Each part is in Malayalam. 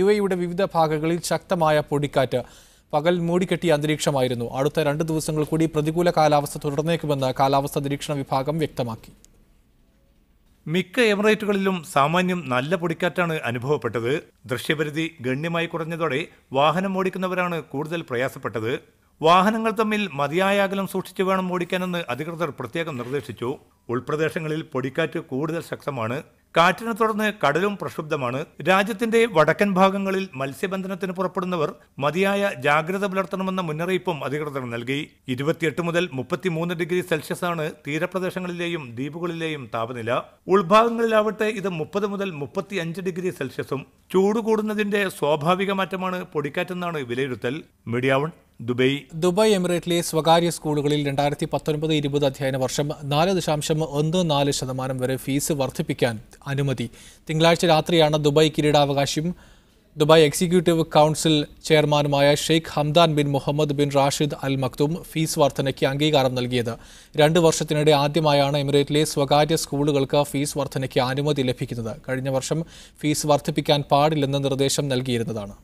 UAEയുടെ വിവിധ ഭാഗങ്ങളിൽ ശക്തമായ പൊടിക്കാറ്റ്. പകൽ മൂടിക്കെട്ടിയ അന്തരീക്ഷമായിരുന്നു. അടുത്ത 2 ദിവസങ്ങൾ കൂടി പ്രതികൂല കാലാവസ്ഥ തുടർന്നേക്കുമെന്ന് കാലാവസ്ഥാ നിരീക്ഷണ വിഭാഗം വ്യക്തമാക്കി. മിക്ക എമിറേറ്റുകളിലും സാമാന്യം നല്ല പൊടിക്കാറ്റാണ് അനുഭവപ്പെട്ടത്. ദൃശ്യപരിധി ഗണ്യമായി കുറഞ്ഞതോടെ വാഹനം ഓടിക്കുന്നവരാണ് കൂടുതൽ പ്രയാസപ്പെട്ടത്. വാഹനങ്ങൾ തമ്മിൽ മതിയായ അകലം സൂക്ഷിച്ചു വേണം ഓടിക്കാനെന്ന് അധികൃതർ പ്രത്യേകം നിർദ്ദേശിച്ചു. ഉൾപ്രദേശങ്ങളിൽ പൊടിക്കാറ്റ് കൂടുതൽ ശക്തമാണ്. കാറ്റിനെ തുടർന്ന് കടലും പ്രക്ഷുബ്ധമാണ്. രാജ്യത്തിന്റെ വടക്കൻ ഭാഗങ്ങളിൽ മത്സ്യബന്ധനത്തിന് പുറപ്പെടുന്നവർ മതിയായ ജാഗ്രത പുലർത്തണമെന്ന മുന്നറിയിപ്പും അധികൃതർ നൽകി. 28 മുതൽ 33 ഡിഗ്രി സെൽഷ്യസാണ് തീരപ്രദേശങ്ങളിലെയും ദ്വീപുകളിലെയും താപനില. ഉൾഭാഗങ്ങളിലാവട്ടെ ഇത് 30 മുതൽ 35 ഡിഗ്രി സെൽഷ്യസും. ചൂട് കൂടുന്നതിന്റെ സ്വാഭാവിക മാറ്റമാണ് പൊടിക്കാറ്റെന്നാണ് വിലയിരുത്തൽ. മീഡിയ 1 ദുബായ് എമിറേറ്റിലെ സ്വകാര്യ സ്കൂളുകളിൽ 2019-20 അധ്യയന വർഷം 4.14% വരെ ഫീസ് വർദ്ധിപ്പിക്കാൻ അനുമതി. തിങ്കളാഴ്ച രാത്രിയാണ് ദുബായ് കിരീടാവകാശിയും ദുബായ് എക്സിക്യൂട്ടീവ് കൗൺസിൽ ചെയർമാനുമായ Sheikh Hamdan bin Mohammed bin Rashid Al Maktoum fees വർധനയ്ക്ക് അംഗീകാരം നൽകിയത്. 2 വർഷത്തിനിടെ ആദ്യമായാണ് എമിറേറ്റിലെ സ്വകാര്യ സ്കൂളുകൾക്ക് ഫീസ് വർധനയ്ക്ക് അനുമതി ലഭിക്കുന്നത്. കഴിഞ്ഞ വർഷം ഫീസ് വർദ്ധിപ്പിക്കാൻ പാടില്ലെന്ന് നിർദ്ദേശം നൽകിയിരുന്നതാണ്.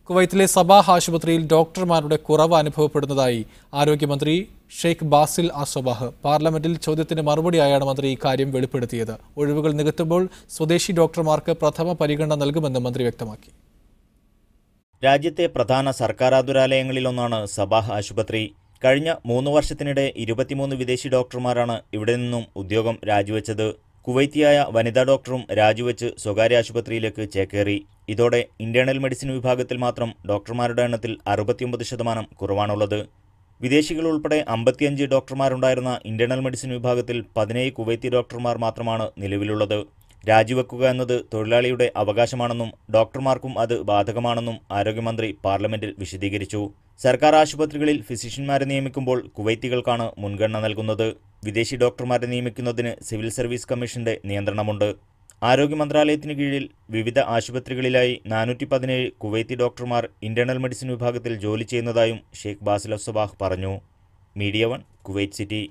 കുവൈത്തിലെ സബാഹ് ആശുപത്രിയിൽ ഡോക്ടർമാരുടെ കുറവ് അനുഭവപ്പെടുന്നതായി ആരോഗ്യമന്ത്രി ഷെയ്ഖ് ബാസിൽ അസോബാഹ്. പാർലമെന്റിൽ ചോദ്യത്തിന് മറുപടിയായാണ് മന്ത്രി ഇക്കാര്യം വെളിപ്പെടുത്തിയത്. ഒഴിവുകൾ നികത്തുമ്പോൾ സ്വദേശി ഡോക്ടർമാർക്ക് പ്രഥമ പരിഗണന നൽകുമെന്ന് മന്ത്രി വ്യക്തമാക്കി. രാജ്യത്തെ പ്രധാന സർക്കാർ ആതുരാലയങ്ങളിലൊന്നാണ് സബാഹ് ആശുപത്രി. കഴിഞ്ഞ 3 വർഷത്തിനിടെ 23 വിദേശി ഡോക്ടർമാരാണ് ഇവിടെ നിന്നും ഉദ്യോഗം രാജിവെച്ചത്. കുവൈത്തിയായ വനിതാ ഡോക്ടറും രാജിവെച്ച് സ്വകാര്യ ആശുപത്രിയിലേക്ക് ചേക്കേറി. ഇതോടെ ഇന്റേണൽ മെഡിസിൻ വിഭാഗത്തിൽ മാത്രം ഡോക്ടർമാരുടെ എണ്ണത്തിൽ 69% കുറവാണുള്ളത്. വിദേശികൾ ഉൾപ്പെടെ 55 ഡോക്ടർമാരുണ്ടായിരുന്ന ഇന്റേണൽ മെഡിസിൻ വിഭാഗത്തിൽ 17 കുവൈത്തി ഡോക്ടർമാർ മാത്രമാണ് നിലവിലുള്ളത്. രാജിവെക്കുക എന്നത് തൊഴിലാളിയുടെ അവകാശമാണെന്നും ഡോക്ടർമാർക്കും അത് ബാധകമാണെന്നും ആരോഗ്യമന്ത്രി പാർലമെന്റിൽ വിശദീകരിച്ചു. സർക്കാർ ആശുപത്രികളിൽ ഫിസിഷ്യന്മാരെ നിയമിക്കുമ്പോൾ കുവൈത്തികൾക്കാണ് മുൻഗണന നൽകുന്നത്. വിദേശി ഡോക്ടർമാരെ നിയമിക്കുന്നതിന് സിവിൽ സർവീസ് കമ്മീഷന്റെ നിയന്ത്രണമുണ്ട്. ആരോഗ്യ മന്ത്രാലയത്തിന് കീഴിൽ വിവിധ ആശുപത്രികളിലായി 417 കുവൈത്തി ഡോക്ടർമാർ ഇന്റേണൽ മെഡിസിൻ വിഭാഗത്തിൽ ജോലി ചെയ്യുന്നതായും ഷെയ്ഖ് ബാസിൽ അസ്സബാഹ് പറഞ്ഞു. Media 1 Kuwait city.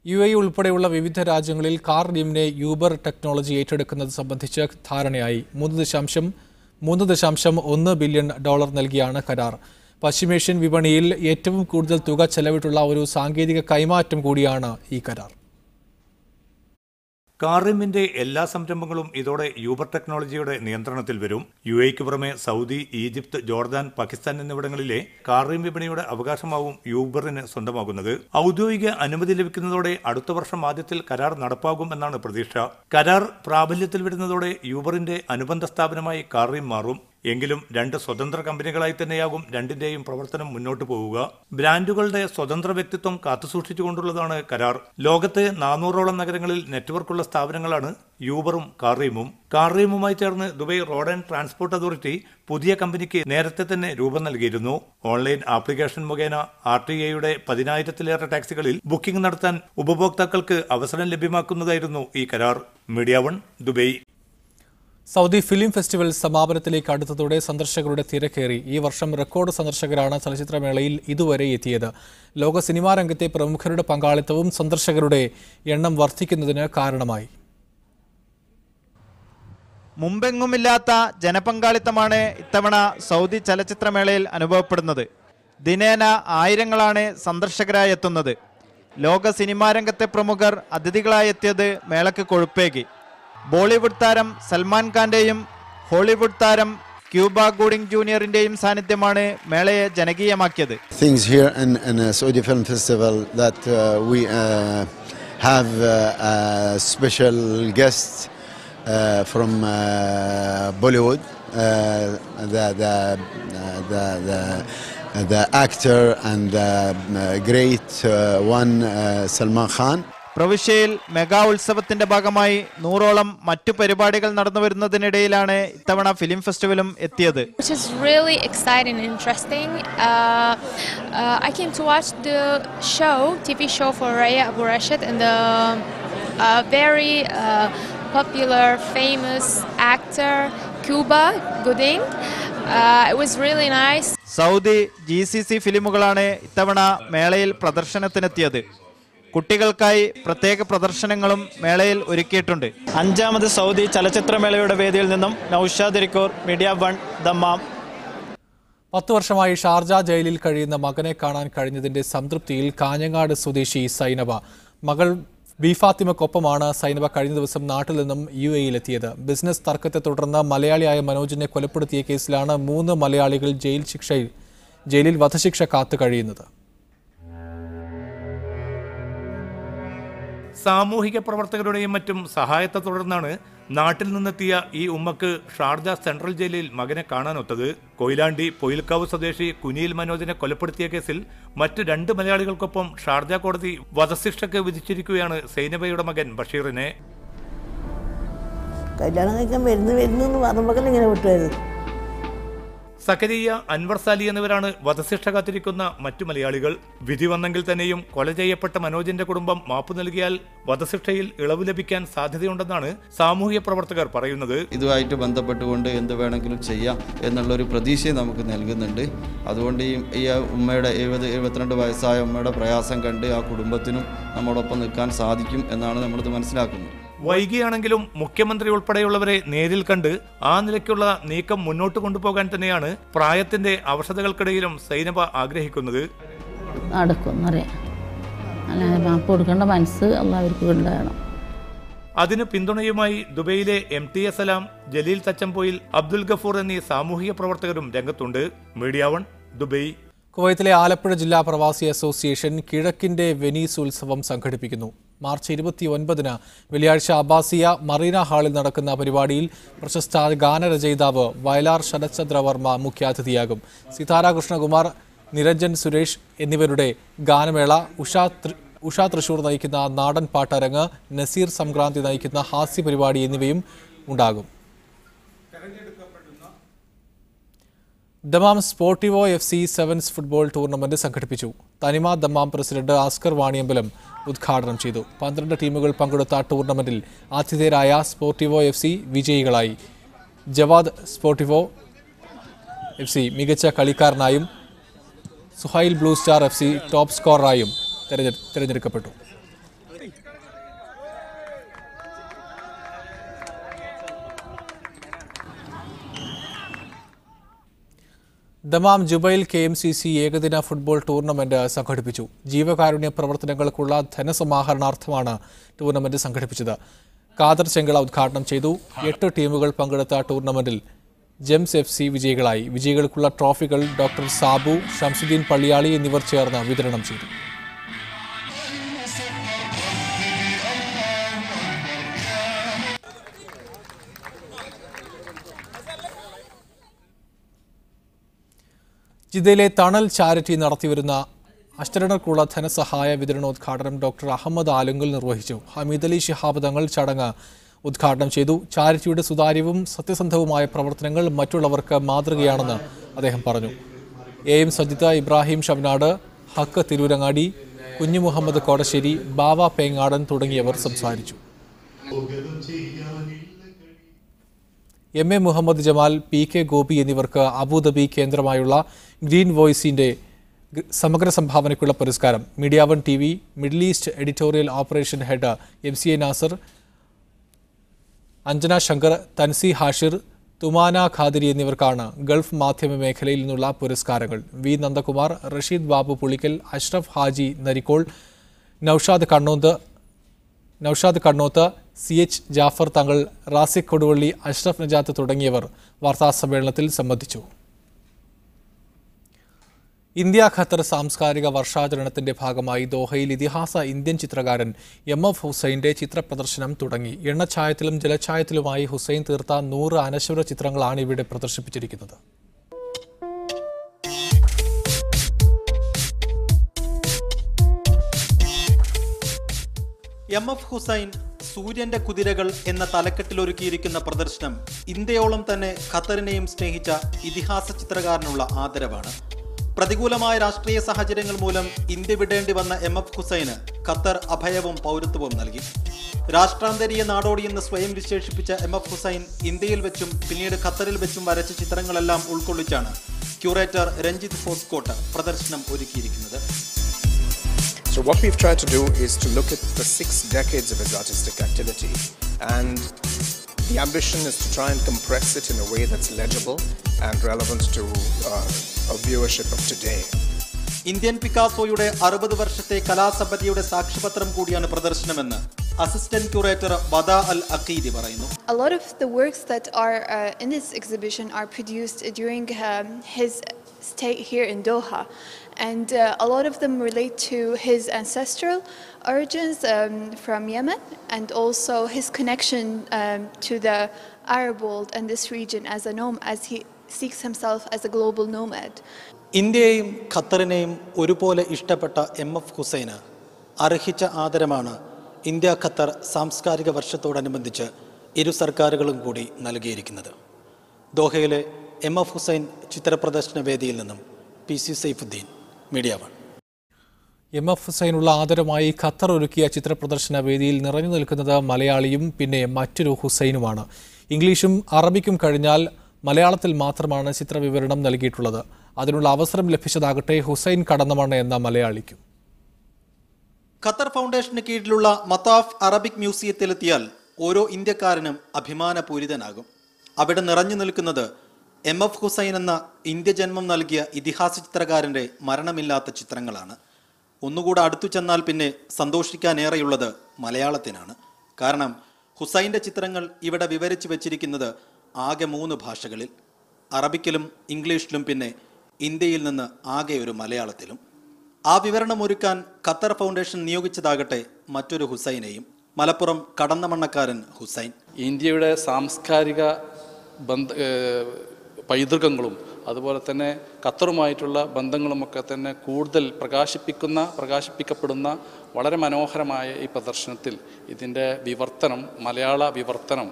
UAE ഉൾപ്പെടെയുള്ള വിവിധ രാജ്യങ്ങളിൽ കാർ ഡീമിനെ യൂബർ ടെക്നോളജി ഏറ്റെടുക്കുന്നത് സംബന്ധിച്ച് ധാരണയായി. $3.1 ബില്യൺ നൽകിയാണ് കരാർ. പശ്ചിമേഷ്യൻ വിപണിയിൽ ഏറ്റവും കൂടുതൽ തുക ചെലവിട്ടുള്ള ഒരു സാങ്കേതിക കൈമാറ്റം കൂടിയാണ് ഈ കരാർ. കാറിമിന്റെ എല്ലാ സംരംഭങ്ങളും ഇതോടെ യൂബർ ടെക്നോളജിയുടെ നിയന്ത്രണത്തിൽ വരും. UAEക്ക് പുറമെ സൗദി, ഈജിപ്ത്, ജോർദാൻ, പാകിസ്ഥാൻ എന്നിവിടങ്ങളിലെ കാറിം വിപണിയുടെ അവകാശമാവും യൂബറിന് സ്വന്തമാകുന്നത്. ഔദ്യോഗിക അനുമതി ലഭിക്കുന്നതോടെ അടുത്ത വർഷം ആദ്യത്തിൽ കരാർ നടപ്പാകും എന്നാണ് പ്രതീക്ഷ. കരാർ പ്രാബല്യത്തിൽ വരുന്നതോടെ യൂബറിന്റെ അനുബന്ധ സ്ഥാപനമായി കാറിം മാറും. എങ്കിലും 2 സ്വതന്ത്ര കമ്പനികളായി തന്നെയാകും രണ്ടിന്റെയും പ്രവർത്തനം മുന്നോട്ട് പോവുക. ബ്രാൻഡുകളുടെ സ്വതന്ത്ര വ്യക്തിത്വം കാത്തുസൂക്ഷിച്ചുകൊണ്ടുള്ളതാണ് കരാർ. ലോകത്ത് 400ഓളം നഗരങ്ങളിൽ നെറ്റ്വർക്കുള്ള സ്ഥാപനങ്ങളാണ് യൂബറും കാറീമും. കാറീമുമായി ചേർന്ന് Dubai road and transport authority പുതിയ കമ്പനിക്ക് നേരത്തെ തന്നെ രൂപം നൽകിയിരുന്നു. ഓൺലൈൻ ആപ്ലിക്കേഷൻ മുഖേന RTA 10,000-ലേറെ ടാക്സികളിൽ ബുക്കിംഗ് നടത്താൻ ഉപഭോക്താക്കൾക്ക് അവസരം ലഭ്യമാക്കുന്നതായിരുന്നു ഈ കരാർ. Media 1 Dubai. Saudi film festival സമാപനത്തിലേക്ക് അടുത്തതോടെ സന്ദർശകരുടെ തിരക്കേറി. ഈ വർഷം റെക്കോർഡ് സന്ദർശകരാണ് ചലച്ചിത്രമേളയിൽ ഇതുവരെ എത്തിയത്. ലോക സിനിമാ രംഗത്തെ പ്രമുഖരുടെ പങ്കാളിത്തവും സന്ദർശകരുടെ എണ്ണം വർദ്ധിക്കുന്നതിന് കാരണമായി. മുമ്പെങ്ങുമില്ലാത്ത ജനപങ്കാളിത്തമാണ് ഇത്തവണ സൗദി ചലച്ചിത്രമേളയിൽ അനുഭവപ്പെടുന്നത്. ദിനേന ആയിരങ്ങളാണ് സന്ദർശകരായി എത്തുന്നത്. ലോക സിനിമാ രംഗത്തെ പ്രമുഖർ അതിഥികളായി എത്തിയത് മേളയ്ക്ക് കൊഴുപ്പേകി. ബോളിവുഡ് താരം സൽമാൻ ഖാന്റെയും ഹോളിവുഡ് താരം ക്യൂബ ഗൂഡിംഗ് ജൂനിയറിന്റെയും സാന്നിധ്യമാണ് മേളയെ ജനകീയമാക്കിയത്. Things here in Saudi Film Festival that we have special guests from Bollywood, the actor and the great one Salman Khan. പ്രവിശ്യയിൽ മെഗാ ഉത്സവത്തിന്റെ ഭാഗമായി 100ഓളം മറ്റു പരിപാടികൾ നടന്നു വരുന്നതിനിടയിലാണ് ഇത്തവണ ഫിലിം ഫെസ്റ്റിവലും എത്തിയത്. Which is really exciting and interesting. I came to watch the TV show for Raya Abu Rashid and the very popular famous actor Cuba Gooding. It was really nice. Saudi GCC ഫിലിമുകളാണ് ഇത്തവണ മേളയിൽ പ്രദർശനത്തിനെത്തിയത്. കുട്ടികൾക്കായി പ്രത്യേക പ്രദർശനങ്ങളും മേളയിൽ ഒരുക്കിയിട്ടുണ്ട്. 5ാമത് സൗദി ചലച്ചിത്രമേളയുടെ വേദിയിൽ നിന്നും നൌഷാദ് ഇരിക്കൂർ, മീഡിയ 1, ദമ്മാം. 10 വർഷമായി ഷാർജ ജയിലിൽ കഴിയുന്ന മകനെ കാണാൻ കഴിഞ്ഞതിന്റെ സംതൃപ്തിയിൽ കാഞ്ഞങ്ങാട് സ്വദേശി സൈനബ. മകൾ ബി ഫാത്തിമക്കൊപ്പമാണ് സൈനബ കഴിഞ്ഞ ദിവസം നാട്ടിൽ നിന്നും UAE-യിലെത്തിയത്. ബിസിനസ് തർക്കത്തെ തുടർന്ന് മലയാളിയായ മനോജിനെ കൊലപ്പെടുത്തിയ കേസിലാണ് 3 മലയാളികൾ ജയിലിൽ വധശിക്ഷ കാത്തു കഴിയുന്നത്. സാമൂഹിക പ്രവർത്തകരുടെയും മറ്റും സഹായത്തെ തുടർന്നാണ് നാട്ടിൽ നിന്നെത്തിയ ഈ ഉമ്മക്ക് ഷാർജ സെൻട്രൽ ജയിലിൽ മകനെ കാണാനൊത്തത്. കൊയിലാണ്ടി പൊയിൽക്കാവ് സ്വദേശി കുനിയിൽ മനോജിനെ കൊലപ്പെടുത്തിയ കേസിൽ മറ്റ് 2 മലയാളികൾക്കൊപ്പം ഷാർജ കോടതി വധശിക്ഷയ്ക്ക് വിധിച്ചിരിക്കുകയാണ് സൈനബയുടെ മകൻ ബഷീറിനെ. കല്യാണം കഴിക്കാൻ വരുന്നു പറഞ്ഞപ്പോൾ ഇങ്ങനെ വിട്ടുവരുന്നു. സക്കരിയ, അൻവർ സാലി എന്നിവരാണ് വധശിക്ഷ കാത്തിരിക്കുന്ന മറ്റു മലയാളികൾ. വിധി വന്നെങ്കിൽ തന്നെയും കൊല ചെയ്യപ്പെട്ട മനോജിന്റെ കുടുംബം മാപ്പ് നൽകിയാൽ വധശിക്ഷയിൽ ഇളവ് ലഭിക്കാൻ സാധ്യതയുണ്ടെന്നാണ് സാമൂഹ്യ പ്രവർത്തകർ പറയുന്നത്. ഇതുമായിട്ട് ബന്ധപ്പെട്ടുകൊണ്ട് എന്ത് വേണമെങ്കിലും ചെയ്യാം എന്നുള്ളൊരു പ്രതീക്ഷയും നമുക്ക് നൽകുന്നുണ്ട്. അതുകൊണ്ട് ഈ ഉമ്മയുടെ 72 വയസ്സായ ഉമ്മയുടെ പ്രയാസം കണ്ട് ആ കുടുംബത്തിനും നമ്മോടൊപ്പം നിൽക്കാൻ സാധിക്കും എന്നാണ് നമ്മളിത് മനസ്സിലാക്കുന്നത്. വൈകിയാണെങ്കിലും മുഖ്യമന്ത്രി ഉൾപ്പെടെയുള്ളവരെ നേരിൽ കണ്ട് ആ നിലയ്ക്കുള്ള നീക്കം മുന്നോട്ട് കൊണ്ടുപോകാൻ തന്നെയാണ് പ്രായത്തിന്റെ അവശതകൾക്കിടയിലും സൈനബ ആഗ്രഹിക്കുന്നത്. അതിന് പിന്തുണയുമായി ദുബൈയിലെ MTS സലാം, ജലീൽ തച്ചമ്പോയിൽ, അബ്ദുൽ ഗഫൂർ എന്നീ സാമൂഹിക പ്രവർത്തകരും രംഗത്തുണ്ട്. Media 1, Dubai. കുവൈത്തിലെ ആലപ്പുഴ ജില്ലാ പ്രവാസി അസോസിയേഷൻ കിഴക്കിന്റെ വെനീസ് ഉത്സവം സംഘടിപ്പിക്കുന്നു. മാർച്ച് 29-ന് വെള്ളിയാഴ്ച അബ്ബാസിയ മറീന ഹാളിൽ നടക്കുന്ന പരിപാടിയിൽ പ്രശസ്ത ഗാനരചയിതാവ് വയലാർ ശരത്ചന്ദ്രവർമ്മ മുഖ്യാതിഥിയാകും. സിതാര കൃഷ്ണകുമാർ, നിരഞ്ജൻ സുരേഷ് എന്നിവരുടെ ഗാനമേള, ഉഷ തൃശൂർ നയിക്കുന്ന നാടൻ പാട്ടരങ്ങ്, നസീർ സംക്രാന്തി നയിക്കുന്ന ഹാസ്യ പരിപാടി എന്നിവയും ഉണ്ടാകും. Dammam Sportivo FC sevens football tournament സംഘടിപ്പിച്ചു. തനിമ ദമാം പ്രസിഡന്റ് ആസ്കർ വാണിയമ്പലം ഉദ്ഘാടനം ചെയ്തു. 12 ടീമുകൾ പങ്കെടുത്ത ടൂർണമെന്റിൽ ആതിഥേയരായ സ്പോർട്ടിവോ FC വിജയികളായി. ജവാദ് സ്പോർട്ടിവോ FC മികച്ച കളിക്കാരനായും Suhail blue star FC top സ്കോററായും തിരഞ്ഞെടുക്കപ്പെട്ടു. ദമാം ജുബൈൽ KMCC ഏകദിന ഫുട്ബോൾ ടൂർണമെന്റ് സംഘടിപ്പിച്ചു. ജീവകാരുണ്യ പ്രവർത്തനങ്ങൾക്കുള്ള ധനസമാഹരണാർത്ഥമാണ് ടൂർണമെന്റ് സംഘടിപ്പിച്ചത്. ഖാദർ ചെങ്കള ഉദ്ഘാടനം ചെയ്തു. 8 ടീമുകൾ പങ്കെടുത്ത ടൂർണമെന്റിൽ ജെംസ് FC വിജയികളായി. വിജയികൾക്കുള്ള ട്രോഫികൾ ഡോക്ടർ സാബു, ഷംസുദ്ദീൻ പള്ളിയാളി എന്നിവർ ചേർന്ന് വിതരണം ചെയ്തു. ജിദ്ദയിലെ തണൽ ചാരിറ്റി നടത്തിവരുന്ന അഷ്ടരണർക്കുള്ള ധനസഹായ വിതരണോദ്ഘാടനം ഡോക്ടർ അഹമ്മദ് ആലുങ്കൽ നിർവഹിച്ചു. ഹമീദ് അലി ശിഹാബ് തങ്ങൾ ചടങ്ങ് ഉദ്ഘാടനം ചെയ്തു. ചാരിറ്റിയുടെ സുതാര്യവും സത്യസന്ധവുമായ പ്രവർത്തനങ്ങൾ മറ്റുള്ളവർക്ക് മാതൃകയാണെന്ന് അദ്ദേഹം പറഞ്ഞു. AM സജിത, ഇബ്രാഹിം ഷംനാട്, ഹക്ക് തിരൂരങ്ങാടി, കുഞ്ഞു മുഹമ്മദ് കോടശ്ശേരി, ബാവ പേങ്ങാടൻ തുടങ്ങിയവർ സംസാരിച്ചു. MA മുഹമ്മദ് ജമാൽ, PK ഗോപി എന്നിവർക്ക് അബുദാബി കേന്ദ്രമായുള്ള ഗ്രീൻ വോയിസിന്റെ സമഗ്ര സംഭാവനയ്ക്കുള്ള പുരസ്കാരം. Media 1 TV Middle East editorial operation head MCA Nasar, Anjana Shankar, Thansi Hashir, Thumana Khadiri എന്നിവർക്കാണ് ഗൾഫ് മാധ്യമ മേഖലയിൽ നിന്നുള്ള പുരസ്കാരങ്ങൾ. V നന്ദകുമാർ, റഷീദ് ബാബു പുളിക്കൽ, അഷ്റഫ് ഹാജി നരിക്കോൾ, നൌഷാദ് കണ്ണോത്ത്, CH ജാഫർ തങ്ങൾ, റാസിഖ് കൊടുവള്ളി, അഷ്റഫ് നജാത്ത് തുടങ്ങിയവർ വാർത്താസമ്മേളനത്തിൽ സംബന്ധിച്ചു. ഇന്ത്യ ഖത്തർ സാംസ്കാരിക വർഷാചരണത്തിന്റെ ഭാഗമായി ദോഹയിൽ ഇതിഹാസ ഇന്ത്യൻ ചിത്രകാരൻ MF ഹുസൈൻ്റെ ചിത്രപ്രദർശനം തുടങ്ങി. എണ്ണച്ചായത്തിലും ജലച്ചായത്തിലുമായി ഹുസൈൻ തീർത്ത 100 അനശ്വര ചിത്രങ്ങളാണ് ഇവിടെ പ്രദർശിപ്പിച്ചിരിക്കുന്നത്. MF ഹുസൈൻ സൂര്യന്റെ കുതിരകൾ എന്ന തലക്കെട്ടിലൊരുക്കിയിരിക്കുന്ന പ്രദർശനം ഇന്ത്യയോളം തന്നെ ഖത്തറിനെയും സ്നേഹിച്ച ഇതിഹാസ ചിത്രകാരനുള്ള ആദരവാണ്. പ്രതികൂലമായ രാഷ്ട്രീയ സാഹചര്യങ്ങൾ മൂലം ഇന്ത്യ വിടേണ്ടി വന്ന MF ഹുസൈന് ഖത്തർ അഭയവും പൗരത്വവും നൽകി. രാഷ്ട്രാന്തരീയ നാടോടി എന്ന് സ്വയം വിശേഷിപ്പിച്ച MF ഹുസൈൻ ഇന്ത്യയിൽ വെച്ചും പിന്നീട് ഖത്തറിൽ വെച്ചും വരച്ച ചിത്രങ്ങളെല്ലാം ഉൾക്കൊള്ളിച്ചാണ് ക്യൂറേറ്റർ രഞ്ജിത്ത് ഫോസ്കോട്ട് പ്രദർശനം ഒരുക്കിയിരിക്കുന്നത്. So what we've tried to do is to look at the 6 decades of his artistic activity, and the ambition is to try and compress it in a way that's legible and relevant to a viewership of today. Indian പിക്കാസോയുടെ 60 വർഷത്തെ കലാസമ്പത്തിയുടെ സാക്ഷ്യപത്രം കൂടിയാണ് പ്രദർശനമെന്ന് അസിസ്റ്റന്റ് ക്യൂറേറ്റർ വദാ അൽ അഖീദി പറയുന്നു. A lot of the works that are in this exhibition are produced during his stay here in Doha, and a lot of them relate to his ancestral origins from Yemen, and also his connection to the Arab world and this region as he seeks himself as a global nomad. ഇന്ത്യയെയും ഖത്തറിനെയും ഒരുപോലെ ഇഷ്ടപ്പെട്ട MF ഹുസൈന് അർഹിച്ച ആദരമാണ് ഇന്ത്യ ഖത്തർ സാംസ്കാരിക വർഷത്തോടനുബന്ധിച്ച് ഇരു സർക്കാരുകളും കൂടി നൽകിയിരിക്കുന്നത്. ദോഹയിലെ MF ഹുസൈൻ ചിത്രപ്രദർശന വേദിയിൽ നിന്നും PC സൈഫുദ്ദീൻ, മീഡിയ 1. MF ഹുസൈനുള്ള ആദരമായി ഖത്തർ ഒരുക്കിയ ചിത്രപ്രദർശന വേദിയിൽ നിറഞ്ഞു നിൽക്കുന്നത് മലയാളിയും പിന്നെ മറ്റൊരു ഹുസൈനുമാണ്. ഇംഗ്ലീഷും അറബിക്കും കഴിഞ്ഞാൽ മലയാളത്തിൽ മാത്രമാണ് ചിത്രവിവരണം നൽകിയിട്ടുള്ളത്. അതിനുള്ള അവസരം ലഭിച്ചതാകട്ടെ ഹുസൈൻ കടന്നമണ്ണ എന്ന മലയാളിക്കും. ഖത്തർ ഫൗണ്ടേഷന് കീഴിലുള്ള മതാഫ് അറബിക് മ്യൂസിയത്തിലെത്തിയാൽ ഓരോ ഇന്ത്യക്കാരനും അഭിമാനപൂരിതനാകും. അവിടെ നിറഞ്ഞു നിൽക്കുന്നത് MF ഹുസൈൻ എന്ന ഇന്ത്യ ജന്മം നൽകിയ ഇതിഹാസ ചിത്രകാരൻ്റെ മരണമില്ലാത്ത ചിത്രങ്ങളാണ്. ഒന്നുകൂടെ അടുത്തു ചെന്നാൽ പിന്നെ സന്തോഷിക്കാനേറെയുള്ളത് മലയാളത്തിനാണ്. കാരണം ഹുസൈൻ്റെ ചിത്രങ്ങൾ ഇവിടെ വിവരിച്ചു വച്ചിരിക്കുന്നത് ആകെ 3 ഭാഷകളിൽ, അറബിക്കിലും ഇംഗ്ലീഷിലും പിന്നെ ഇന്ത്യയിൽ നിന്ന് ആകെ ഒരു മലയാളത്തിലും. ആ വിവരണം ഒരുക്കാൻ ഖത്തർ ഫൗണ്ടേഷൻ നിയോഗിച്ചതാകട്ടെ മറ്റൊരു ഹുസൈനെയും, മലപ്പുറം കടന്നമണ്ണക്കാരൻ ഹുസൈൻ. ഇന്ത്യയുടെ സാംസ്കാരിക പൈതൃകങ്ങളും അതുപോലെ തന്നെ ഖത്തറുമായിട്ടുള്ള ബന്ധങ്ങളുമൊക്കെ തന്നെ കൂടുതൽ പ്രകാശിപ്പിക്കപ്പെടുന്ന വളരെ മനോഹരമായ ഈ പ്രദർശനത്തിൽ ഇതിൻ്റെ മലയാള വിവർത്തനം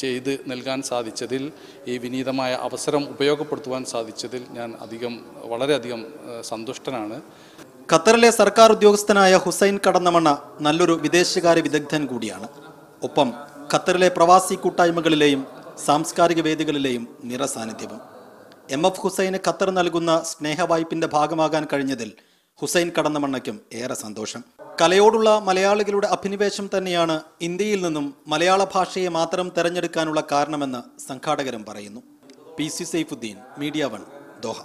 ചെയ്ത് നൽകാൻ സാധിച്ചതിൽ, ഈ വിനീതമായ അവസരം ഉപയോഗപ്പെടുത്തുവാൻ സാധിച്ചതിൽ ഞാൻ വളരെയധികം സന്തുഷ്ടനാണ്. ഖത്തറിലെ സർക്കാർ ഉദ്യോഗസ്ഥനായ ഹുസൈൻ കടന്നമണ്ണ നല്ലൊരു വിദേശകാര്യ വിദഗ്ധൻ കൂടിയാണ്. ഒപ്പം ഖത്തറിലെ പ്രവാസി കൂട്ടായ്മകളിലെയും സാംസ്കാരിക വേദികളിലെയും നിറസാന്നിധ്യവും. MF ഹുസൈന് ഖത്തർ നൽകുന്ന സ്നേഹവായ്പിൻ്റെ ഭാഗമാകാൻ കഴിഞ്ഞതിൽ ഹുസൈൻ കടന്നമണ്ണയ്ക്കും ഏറെ സന്തോഷം. കലയോടുള്ള മലയാളികളുടെ അഭിനിവേശം തന്നെയാണ് ഇന്ത്യയിൽ നിന്നും മലയാള ഭാഷയെ മാത്രം തെരഞ്ഞെടുക്കാനുള്ള കാരണമെന്ന് സംഘാടകരും പറയുന്നു. PC Saifuddin, media 1, Doha.